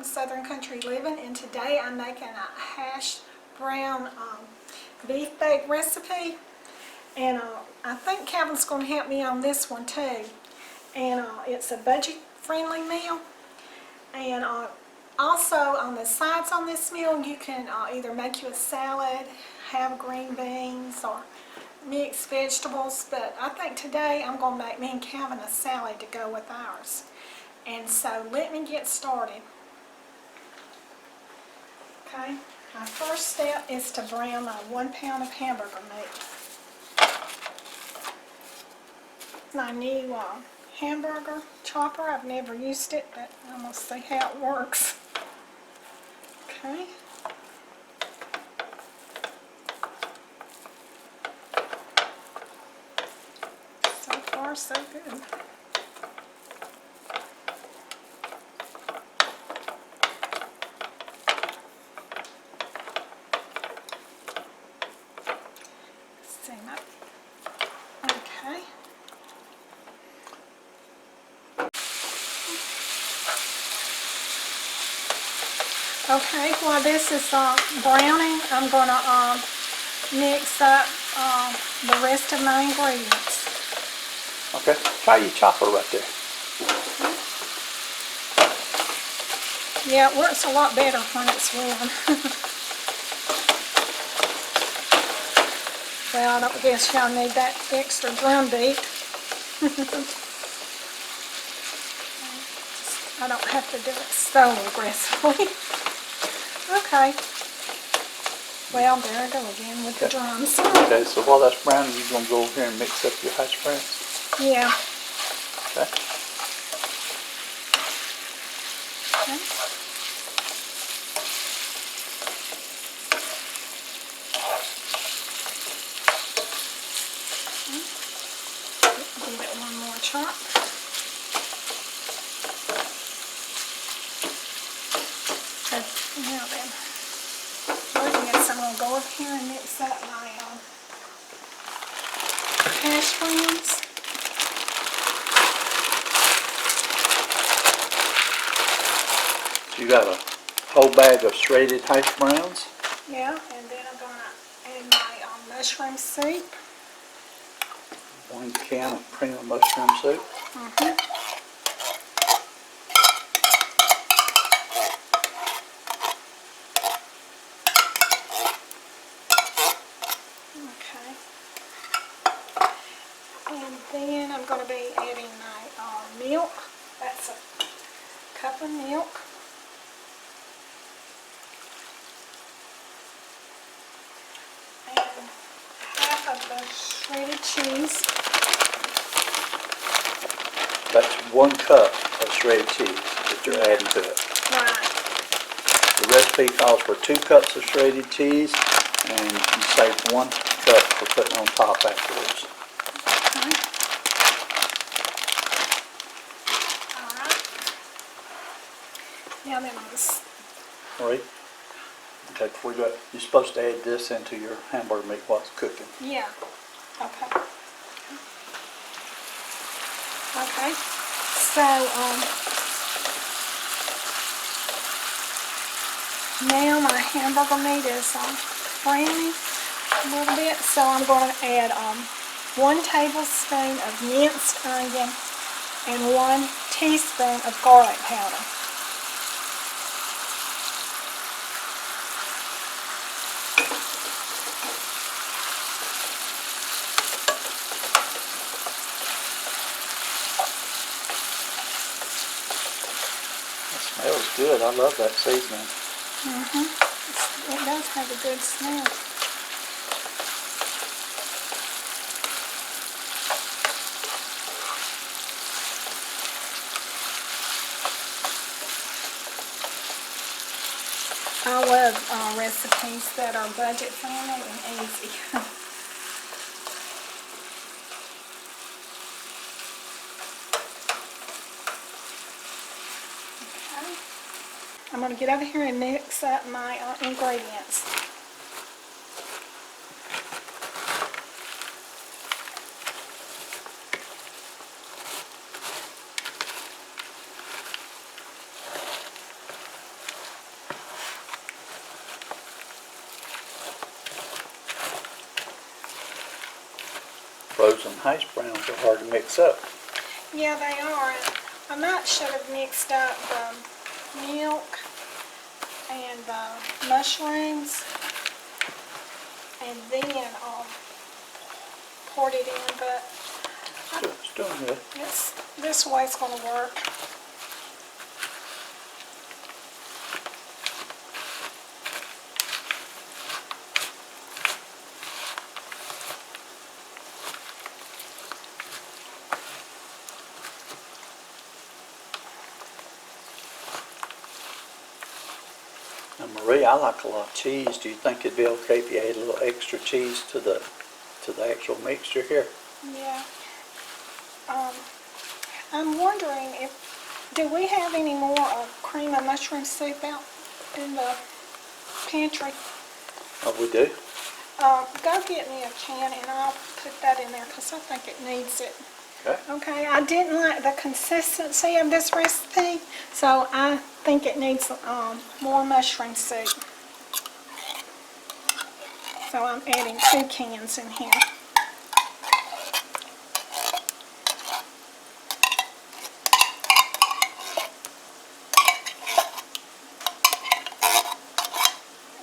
from Southern Country Living, and today I'm making a hash brown beef bake recipe. And I think Kevin's going to help me on this one too. And it's a budget-friendly meal. And also on the sides on this meal, you can either make you a salad, have green beans, or mixed vegetables. But I think today I'm going to make me and Kevin a salad to go with ours. And so let me get started. Okay, my first step is to brown my 1 pound of hamburger meat. My new hamburger chopper. I've never used it, but I'm going to see how it works. Okay. So far, so good. Okay. Okay, while this is browning, I'm going to mix up the rest of my ingredients. Okay, try your chopper right there. Yeah, it works a lot better when it's warm. Well, I don't guess y'all need that extra drum beat. I don't have to do it so aggressively. Okay. Well, there I go again with the drums. Okay, so while that's browning, you're going to go over here and mix up your hash browns? Yeah. Okay. Okay. Give it one more chop. Now then, I guess I'm going to go up here and mix up my hash browns. So you got a whole bag of shredded hash browns? Yeah, and then I'm going to add my mushroom soup. 1 can of premium mushroom soup. Okay. And then I'm going to be adding my milk. That's a cup of milk. And half of the shredded cheese. That's 1 cup of shredded cheese that you're adding to it. Right. The recipe calls for 2 cups of shredded cheese, and you save 1 cup for putting on top afterwards. Okay. Alright. Now then Right? Okay, before you go, you're supposed to add this into your hamburger meat while it's cooking. yeah. Okay. Okay. So, now my hamburger meat is browning a little bit, so I'm going to add 1 tablespoon of minced onion and 1 teaspoon of garlic powder. It smells good. I love that seasoning. It does have a good smell. I love recipes that are budget friendly and easy. Okay. I'm going to get over here and mix up my ingredients. frozen hash browns are hard to mix up. Yeah, they are. I might should have mixed up the milk and the mushrooms and then poured it in, but It's doing good. this way it's going to work. Now Marie, I like a lot of cheese. Do you think it'd be okay if you add a little extra cheese to the actual mixture here? Yeah. I'm wondering do we have any more cream and mushroom soup out in the pantry? Oh, we do? Go get me a can and I'll put that in there because I think it needs it. Okay. Okay, I didn't like the consistency of this recipe, so I think it needs more mushroom soup. So I'm adding 2 cans in here.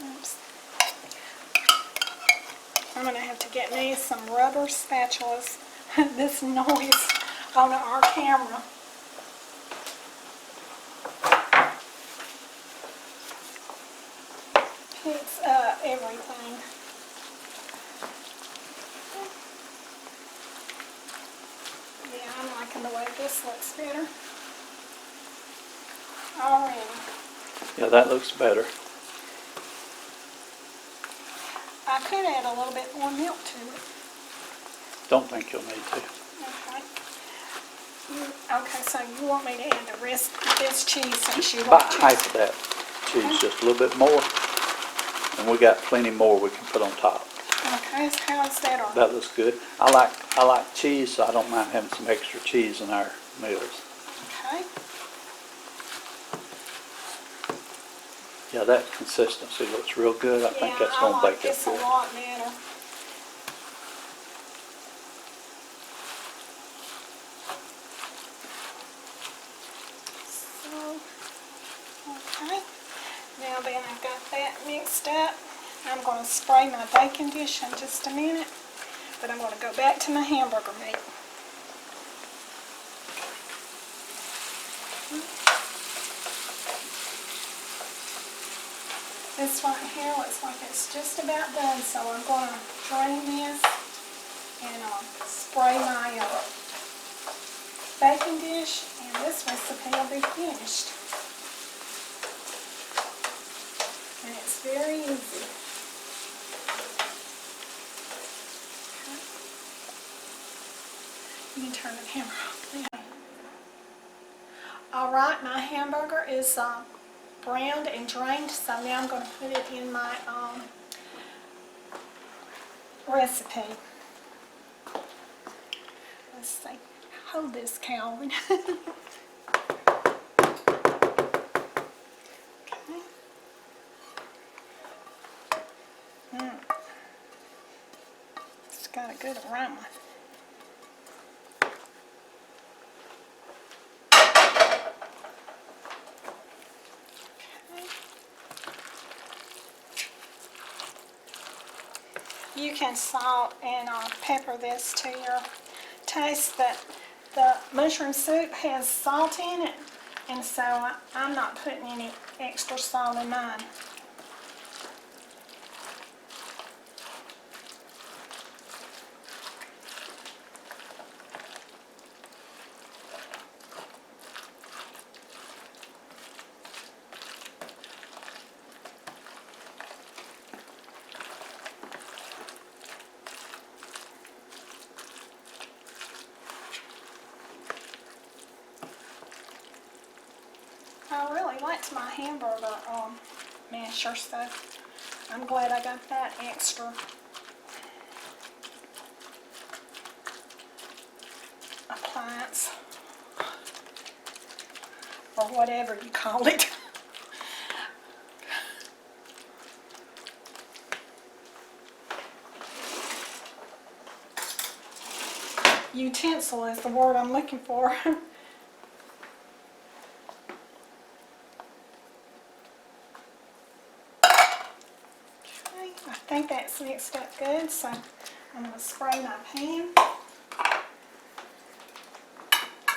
Oops. I'm going to have to get me some rubber spatulas. This noise on our camera. It's everything. Yeah, I'm liking the way this looks better. Already. Yeah, that looks better. I could add a little bit more milk to it. Don't think you'll need to. Okay. Okay, so you want me to add the rest of this cheese since you About want cheese? half of that cheese, just a little bit more. And we got plenty more we can put on top. Okay, so how is that on? That looks good. I like cheese, so I don't mind having some extra cheese in our meals. Okay. Yeah, that consistency looks real good. I think that's going to bake it this a good. lot better. So, okay. Now then I've got that mixed up. I'm going to spray my baking dish in just a minute, but I'm going to go back to my hamburger meat. This right here looks like it's just about done, so I'm going to drain this and spray my baking dish, and this recipe will be finished. And it's very easy. Okay. You can turn the camera off now. All right, my hamburger is browned and drained, so now I'm going to put it in my recipe. Let's see. Hold this, Calvin. Okay. It's got a good aroma. You can salt and pepper this to your taste, but the mushroom soup has salt in it, and so I'm not putting any extra salt in mine. I really liked my hamburger masher, so I'm glad I got that extra appliance, or whatever you call it. utensil is the word I'm looking for. Okay, I think that's mixed up good, so I'm going to spray my pan.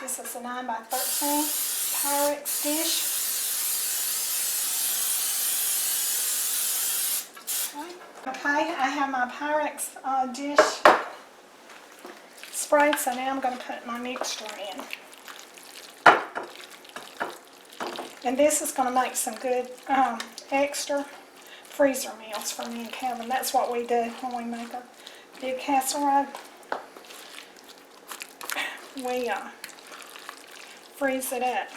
This is a 9 by 13 Pyrex dish. Okay, I have my Pyrex dish sprayed, so now I'm going to put my mixture in. And this is going to make some good extra freezer meals for me and Kevin. That's what we do when we make a big casserole. We freeze it up.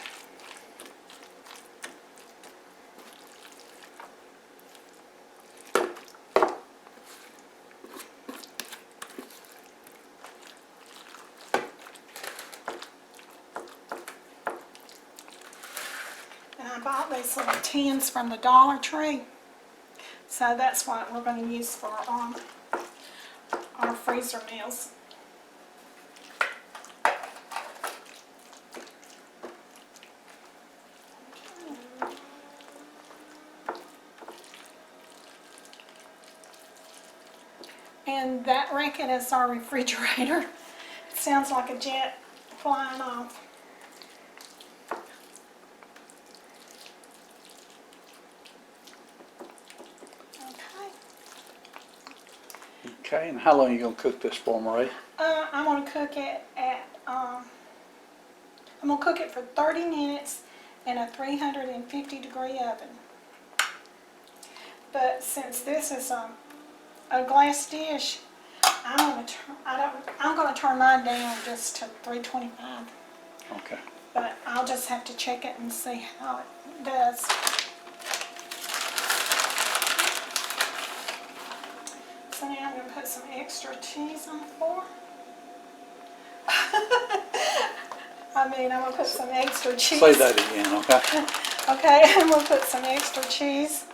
And I bought these little tins from the Dollar Tree. So that's what we're going to use for our freezer meals. And that racket is our refrigerator. It sounds like a jet flying off. Okay, and how long are you going to cook this for, Marie? I'm going to cook it at, I'm going to cook it for 30 minutes in a 350-degree oven. But since this is a glass dish, I'm going to turn mine down just to 325. Okay. But I'll just have to check it and see how it does. So now I'm going to put some extra cheese on the floor. I'm going to put some extra cheese. Say that again, okay? Okay, I'm going to put some extra cheese.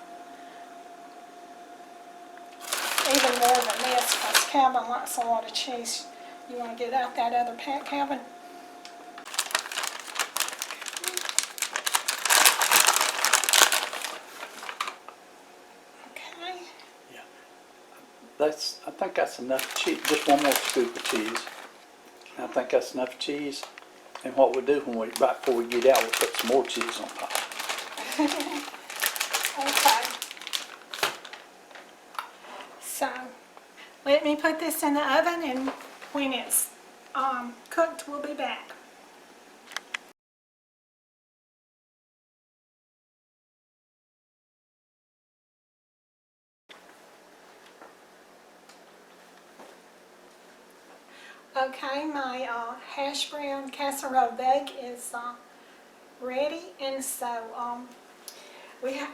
Even more than this, because Calvin likes a lot of cheese. You want to get out that other pack, Calvin? Okay. Yeah. I think that's enough cheese. Just one more scoop of cheese. I think that's enough cheese. And what we'll do right before we get out, we'll put some more cheese on top. Okay. So, let me put this in the oven, and when it's cooked, we'll be back. Okay, my hash brown casserole bake is ready, and so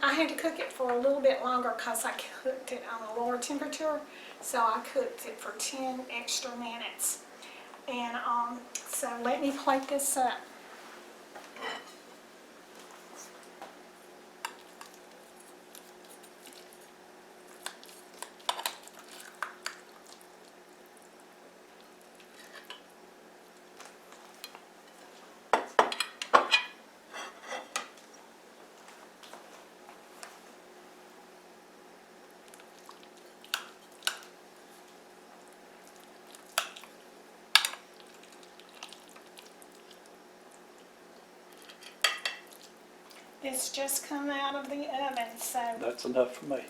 I had to cook it for a little bit longer because I cooked it on a lower temperature, so I cooked it for 10 extra minutes. And so let me plate this up. This just come out of the oven, so That's enough for me.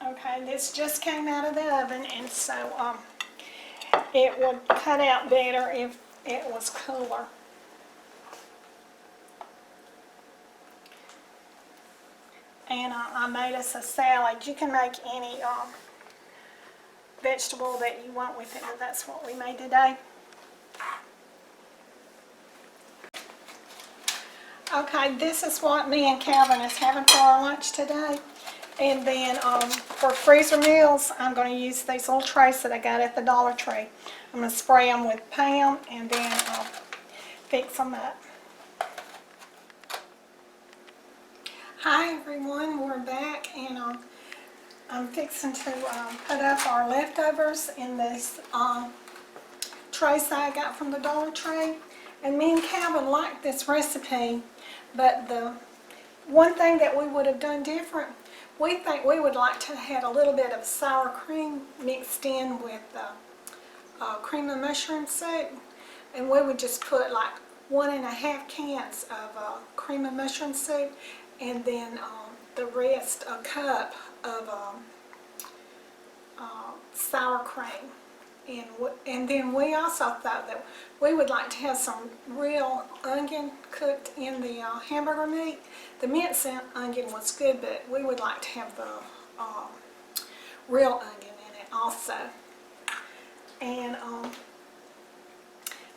okay, this just came out of the oven, and so it would cut out better if it was cooler. And I made us a salad. You can make any vegetable that you want with it, but that's what we made today. Okay, this is what me and Calvin is having for our lunch today. And then for freezer meals, I'm going to use these little trays that I got at the Dollar Tree. I'm going to spray them with Pam, and then I'll fix them up. Hi everyone, we're back, and I'm fixing to put up our leftovers in this trays that I got from the Dollar Tree. And me and Calvin liked this recipe, but the one thing that we would have done different, we think we would like to have a little bit of sour cream mixed in with cream of mushroom soup. And we would just put like 1.5 cans of cream of mushroom soup, and then the rest, a cup of sour cream. And then we also thought that we would like to have some real onion cooked in the hamburger meat. The minced onion was good, but we would like to have the real onion in it also. And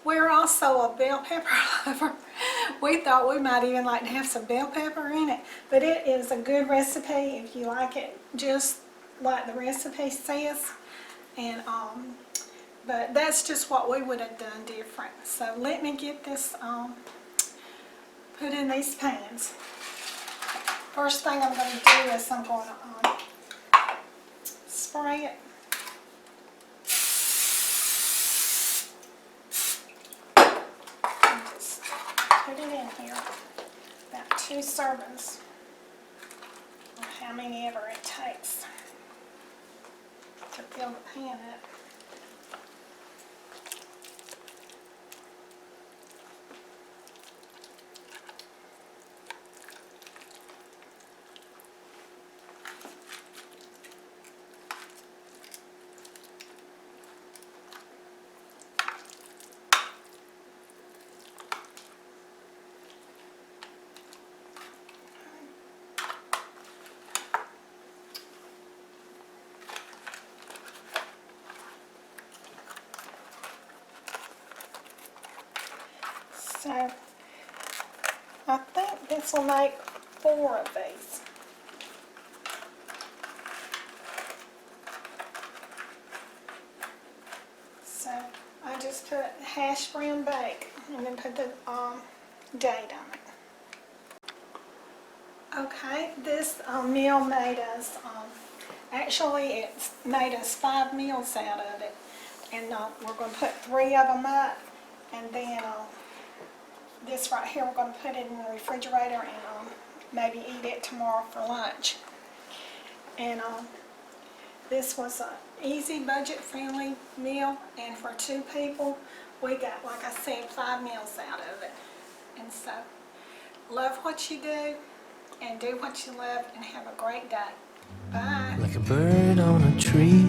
we're also a bell pepper lover. We thought we might even like to have some bell pepper in it, but it is a good recipe if you like it just like the recipe says. And but that's just what we would have done different. So let me get this put in these pans. First thing I'm going to do is I'm going to spray it. And just put it in here. About 2 servings. Or how many ever it takes to fill the pan up. So I think this will make 4 of these. So I just put Hashbrown bake and then put the date on it. Okay, this meal made us, actually it's made us 5 meals out of it. And we're going to put 3 of them up, and then this right here, we're going to put it in the refrigerator and maybe eat it tomorrow for lunch. And this was an easy, budget-friendly meal, and for 2 people, we got, like I said, 5 meals out of it. And so, love what you do, and do what you love, and have a great day. Bye. Like a bird on a tree,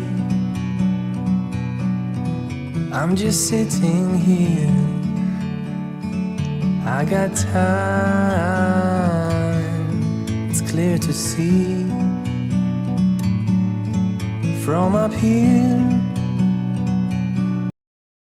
I'm just sitting here. I got time, it's clear to see. From up here